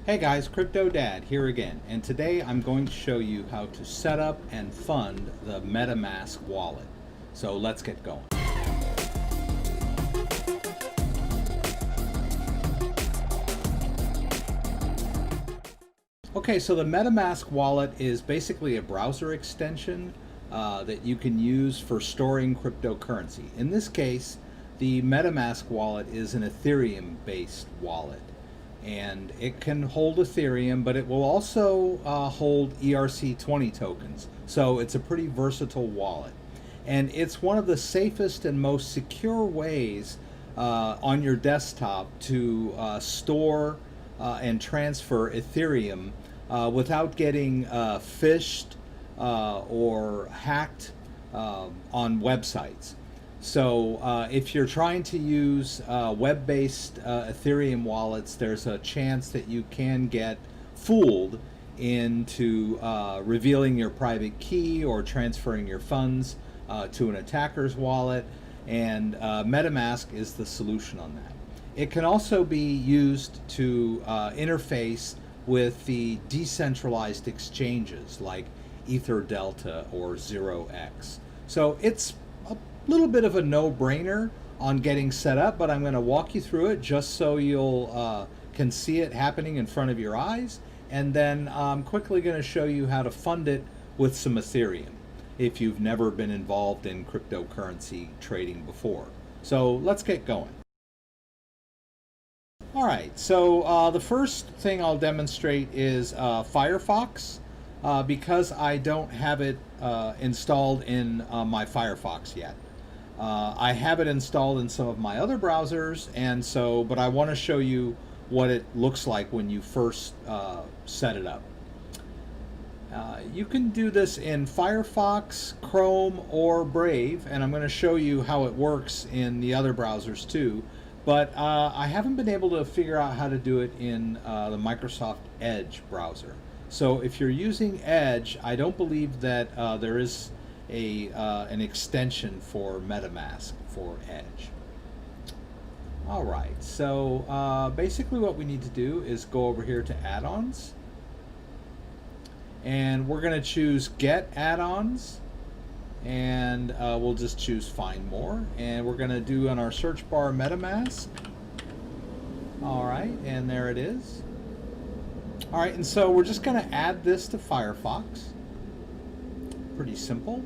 Hey guys, Crypto Dad here again, and today I'm going to show you how to set up and fund the MetaMask wallet. So let's get going. Okay, so the MetaMask wallet is basically a browser extension that you can use for storing cryptocurrency. In this case, the MetaMask wallet is an Ethereum-based wallet. And it can hold Ethereum, but it will also hold ERC20 tokens. So it's a pretty versatile wallet. And it's one of the safest and most secure ways on your desktop to store and transfer Ethereum without getting phished or hacked on websites. So if you're trying to use web-based Ethereum wallets, there's a chance that you can get fooled into revealing your private key or transferring your funds to an attacker's wallet, and MetaMask is the solution on that. It can also be used to interface with the decentralized exchanges like EtherDelta or 0x. So it's a little bit of a no-brainer on getting set up, but I'm going to walk you through it just so you'll can see it happening in front of your eyes, and then I'm quickly going to show you how to fund it with some Ethereum if you've never been involved in cryptocurrency trading before. So let's get going. All right, so the first thing I'll demonstrate is Firefox. Because I don't have it installed in my Firefox yet. I have it installed in some of my other browsers, and so, but I want to show you what it looks like when you first set it up. You can do this in Firefox, Chrome, or Brave, and I'm going to show you how it works in the other browsers too. But I haven't been able to figure out how to do it in the Microsoft Edge browser. So if you're using Edge, I don't believe that there is an extension for MetaMask for Edge. All right, so basically what we need to do is go over here to add-ons, and we're going to choose Get Add-ons, and we'll just choose Find More, and we're going to do on our search bar MetaMask. All right, and there it is. All right, and so we're just going to add this to Firefox. Pretty simple.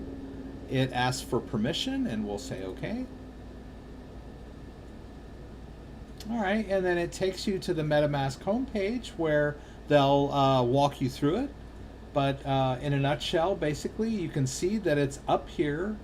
It asks for permission, and we'll say OK. All right, and then it takes you to the MetaMask homepage where they'll walk you through it. But in a nutshell, basically, you can see that it's up here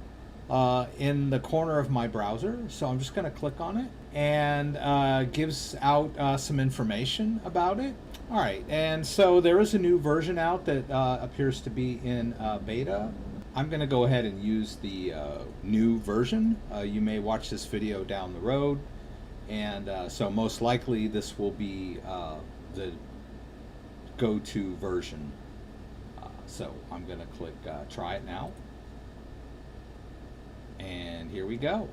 in the corner of my browser. So I'm just going to click on it, and gives out some information about it. All right, and so there is a new version out that appears to be in beta. I'm going to go ahead and use the new version. You may watch this video down the road, and so most likely this will be the go-to version. So I'm going to click Try It Now, and here we go.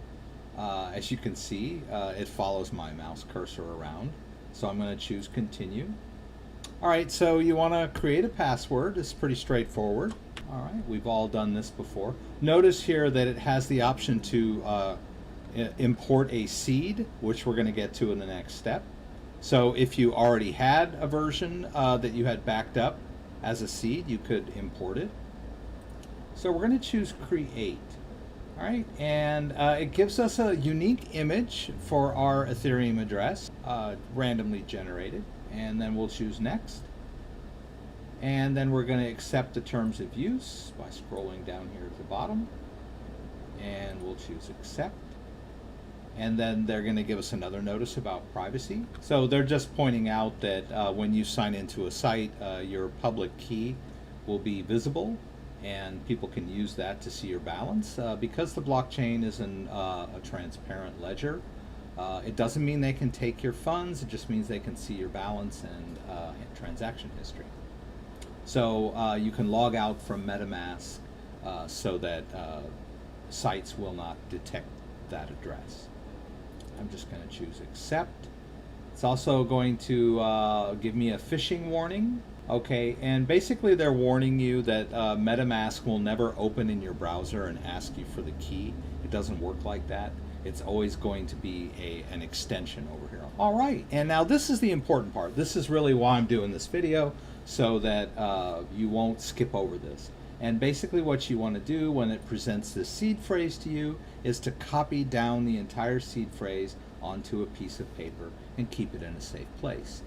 As you can see, it follows my mouse cursor around, so I'm going to choose Continue. All right, so you want to create a password. It's pretty straightforward. All right, we've all done this before. Notice here that it has the option to import a seed, which we're going to get to in the next step. So if you already had a version that you had backed up as a seed, you could import it. So we're going to choose Create. All right, and it gives us a unique image for our Ethereum address, randomly generated. And then we'll choose Next. And then we're going to accept the terms of use by scrolling down here at the bottom. And we'll choose Accept. And then they're going to give us another notice about privacy. So they're just pointing out that when you sign into a site, your public key will be visible, and people can use that to see your balance. Because the blockchain is a transparent ledger, it doesn't mean they can take your funds. It just means they can see your balance and transaction history. So you can log out from MetaMask so that sites will not detect that address. I'm just going to choose Accept. It's also going to give me a phishing warning. Okay, and basically they're warning you that MetaMask will never open in your browser and ask you for the key. It doesn't work like that. It's always going to be an extension over here. All right, and now this is the important part. This is really why I'm doing this video, so that you won't skip over this. And basically what you want to do when it presents this seed phrase to you is to copy down the entire seed phrase onto a piece of paper and keep it in a safe place.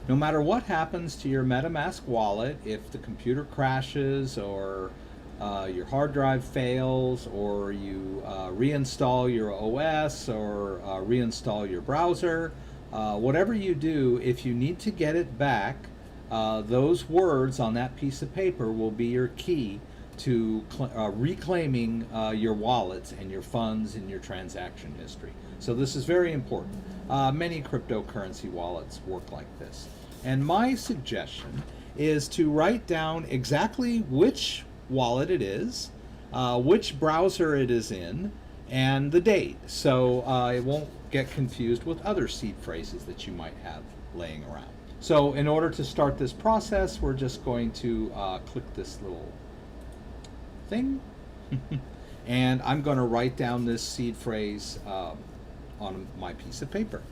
No matter what happens to your MetaMask wallet, if the computer crashes or your hard drive fails, or you reinstall your OS or reinstall your browser, whatever you do, if you need to get it back, those words on that piece of paper will be your key to reclaiming your wallets and your funds and your transaction history. So this is very important. Many cryptocurrency wallets work like this. And my suggestion is to write down exactly which wallet it is, which browser it is in, and the date, so it won't get confused with other seed phrases that you might have laying around. So in order to start this process, we're just going to click this little thing, and I'm going to write down this seed phrase on my piece of paper.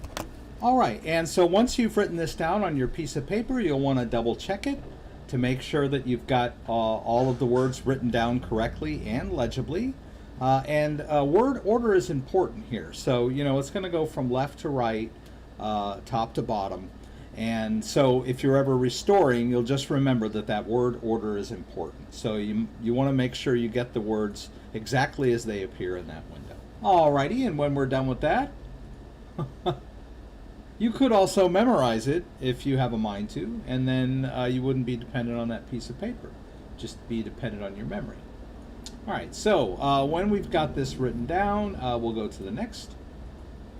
All right, and so once you've written this down on your piece of paper, you'll want to double check it to make sure that you've got all of the words written down correctly and legibly. And word order is important here. So, you know, it's going to go from left to right, top to bottom. And so if you're ever restoring, you'll just remember that that word order is important. So you want to make sure you get the words exactly as they appear in that window. Alrighty, and when we're done with that, you could also memorize it if you have a mind to, and then you wouldn't be dependent on that piece of paper. Just be dependent on your memory. Alright, so when we've got this written down, we'll go to the next.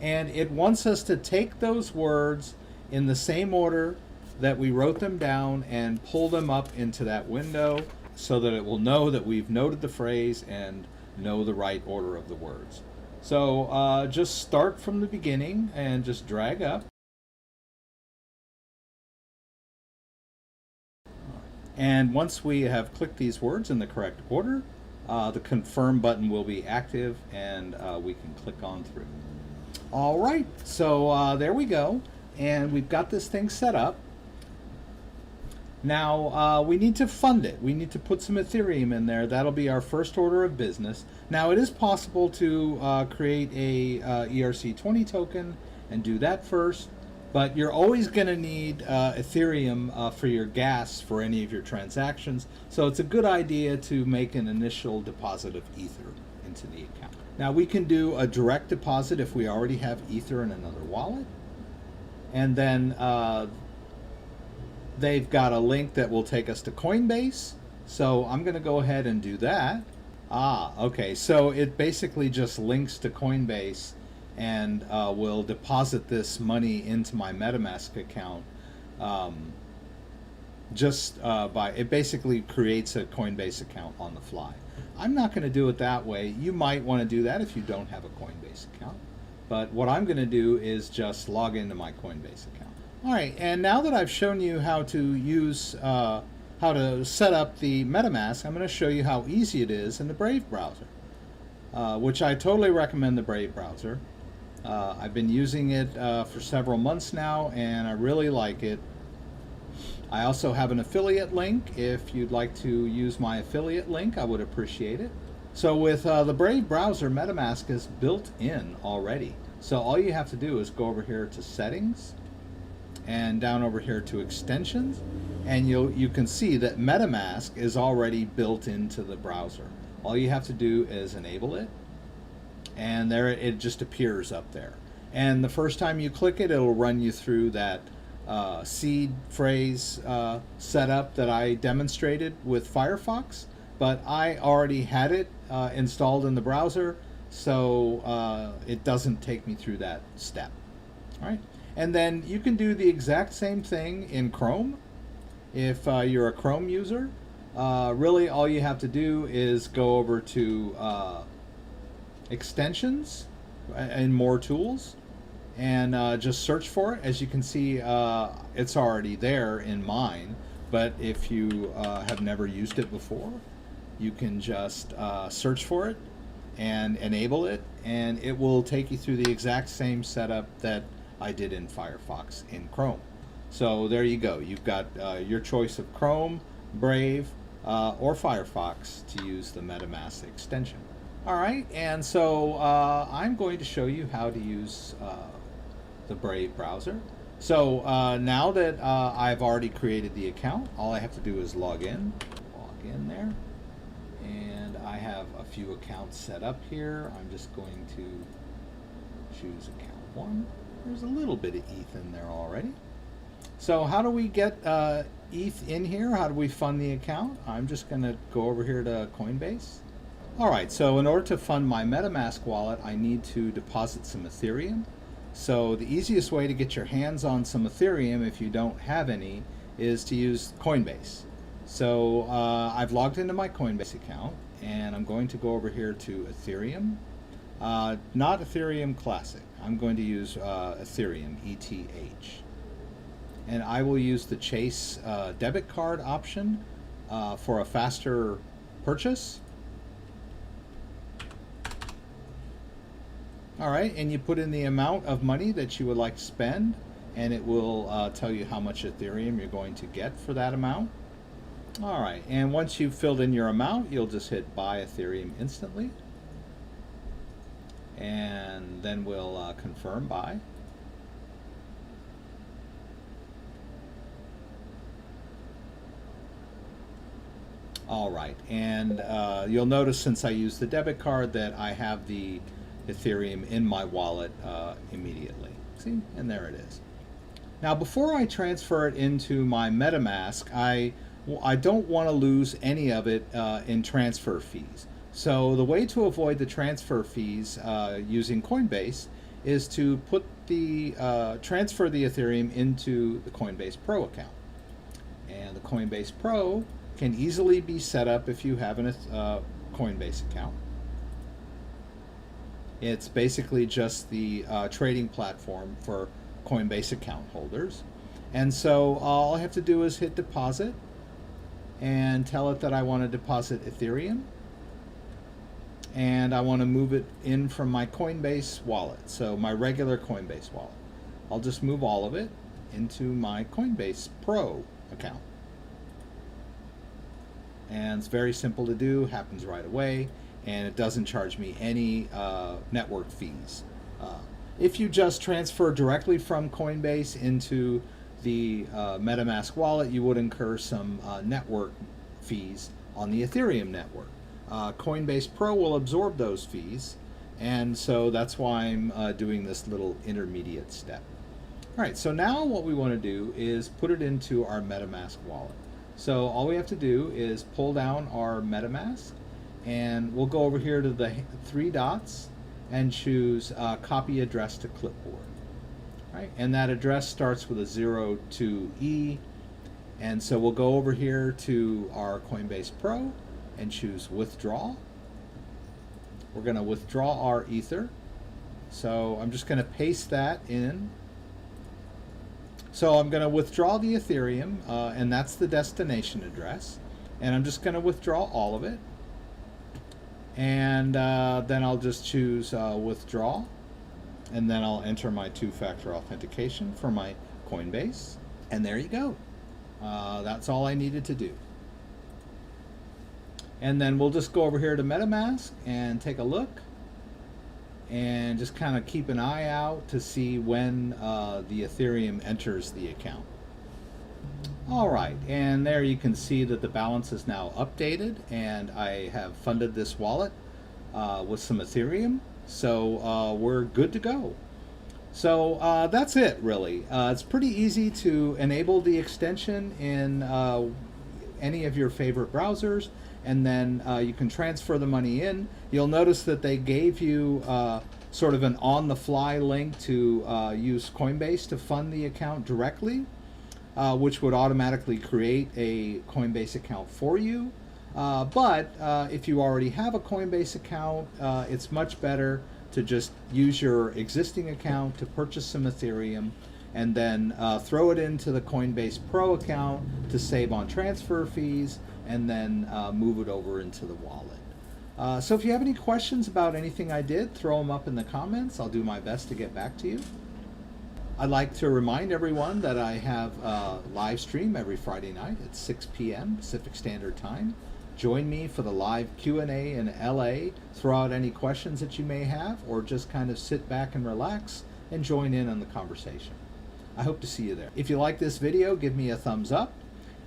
And it wants us to take those words in the same order that we wrote them down and pull them up into that window so that it will know that we've noted the phrase and know the right order of the words. So just start from the beginning and just drag up. And once we have clicked these words in the correct order, the confirm button will be active and we can click on through. All right, so there we go. And we've got this thing set up. Now we need to fund it. We need to put some Ethereum in there. That'll be our first order of business. Now it is possible to create a ERC20 token and do that first, but you're always going to need Ethereum for your gas for any of your transactions. So it's a good idea to make an initial deposit of Ether into the account. Now we can do a direct deposit if we already have Ether in another wallet. And then they've got a link that will take us to Coinbase. So I'm going to go ahead and do that. Okay. So it basically just links to Coinbase and will deposit this money into my MetaMask account. It basically creates a Coinbase account on the fly. I'm not going to do it that way. You might want to do that if you don't have a Coinbase account. But what I'm going to do is just log into my Coinbase account. All right, and now that I've shown you how to use, how to set up the MetaMask, I'm going to show you how easy it is in the Brave browser, which I totally recommend the Brave browser. I've been using it for several months now, and I really like it. I also have an affiliate link. If you'd like to use my affiliate link, I would appreciate it. So with the Brave browser, MetaMask is built in already. So all you have to do is go over here to Settings and down over here to Extensions, and you can see that MetaMask is already built into the browser. All you have to do is enable it, and there it just appears up there. And the first time you click it, it'll run you through that seed phrase setup that I demonstrated with Firefox. But I already had it installed in the browser, so it doesn't take me through that step. All right, and then you can do the exact same thing in Chrome. If you're a Chrome user, really all you have to do is go over to Extensions and More Tools, and just search for it. As you can see, it's already there in mine, but if you have never used it before, you can just search for it and enable it, and it will take you through the exact same setup that I did in Firefox in Chrome. So there you go. You've got your choice of Chrome, Brave, or Firefox to use the MetaMask extension. All right, and so I'm going to show you how to use the Brave browser. So now that I've already created the account, all I have to do is log in there. And I have a few accounts set up here. I'm just going to choose account 1. There's a little bit of ETH in there already. So how do we get ETH in here? How do we fund the account? I'm just going to go over here to Coinbase. All right, so in order to fund my MetaMask wallet, I need to deposit some Ethereum. So the easiest way to get your hands on some Ethereum, if you don't have any, is to use Coinbase. So I've logged into my Coinbase account, and I'm going to go over here to Ethereum. Not Ethereum Classic. I'm going to use Ethereum, ETH. And I will use the Chase debit card option for a faster purchase. All right, and you put in the amount of money that you would like to spend, and it will tell you how much Ethereum you're going to get for that amount. All right, and once you've filled in your amount, you'll just hit buy Ethereum instantly. And then we'll confirm buy. All right, and you'll notice since I used the debit card that I have the Ethereum in my wallet immediately. See, and there it is. Now before I transfer it into my MetaMask, I don't want to lose any of it in transfer fees. So the way to avoid the transfer fees using Coinbase is to put the transfer the Ethereum into the Coinbase Pro account. And the Coinbase Pro can easily be set up if you have a Coinbase account. It's basically just the trading platform for Coinbase account holders. And so all I have to do is hit deposit and tell it that I want to deposit Ethereum, and I want to move it in from my Coinbase wallet, so my regular Coinbase wallet. I'll just move all of it into my Coinbase Pro account. And it's very simple to do, happens right away, and it doesn't charge me any network fees. If you just transfer directly from Coinbase into the MetaMask wallet, you would incur some network fees on the Ethereum network. Coinbase Pro will absorb those fees, and so that's why I'm doing this little intermediate step. All right, so now what we want to do is put it into our MetaMask wallet. So all we have to do is pull down our MetaMask, and we'll go over here to the 3 dots and choose copy address to clipboard. Right, and that address starts with a 02E, and so we'll go over here to our Coinbase Pro and choose withdraw. We're going to withdraw our Ether, so I'm just going to paste that in. So I'm going to withdraw the Ethereum, and that's the destination address, and I'm just going to withdraw all of it, and then I'll just choose withdraw. And then I'll enter my 2-factor authentication for my Coinbase. And there you go. That's all I needed to do. And then we'll just go over here to MetaMask and take a look. And just kind of keep an eye out to see when the Ethereum enters the account. All right, and there you can see that the balance is now updated, and I have funded this wallet with some Ethereum. So we're good to go. So that's it, really. It's pretty easy to enable the extension in any of your favorite browsers, and then you can transfer the money in. You'll notice that they gave you sort of an on-the-fly link to use Coinbase to fund the account directly, which would automatically create a Coinbase account for you. But if you already have a Coinbase account, it's much better to just use your existing account to purchase some Ethereum, and then throw it into the Coinbase Pro account to save on transfer fees, and then move it over into the wallet. So if you have any questions about anything I did, throw them up in the comments. I'll do my best to get back to you. I'd like to remind everyone that I have a live stream every Friday night at 6 p.m. Pacific Standard Time. Join me for the live Q&A in LA. Throw out any questions that you may have, or just kind of sit back and relax and join in on the conversation. I hope to see you there. If you like this video, give me a thumbs up.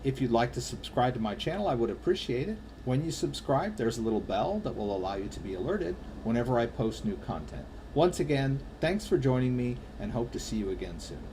If you'd like to subscribe to my channel, I would appreciate it. When you subscribe, there's a little bell that will allow you to be alerted whenever I post new content. Once again, thanks for joining me, and hope to see you again soon.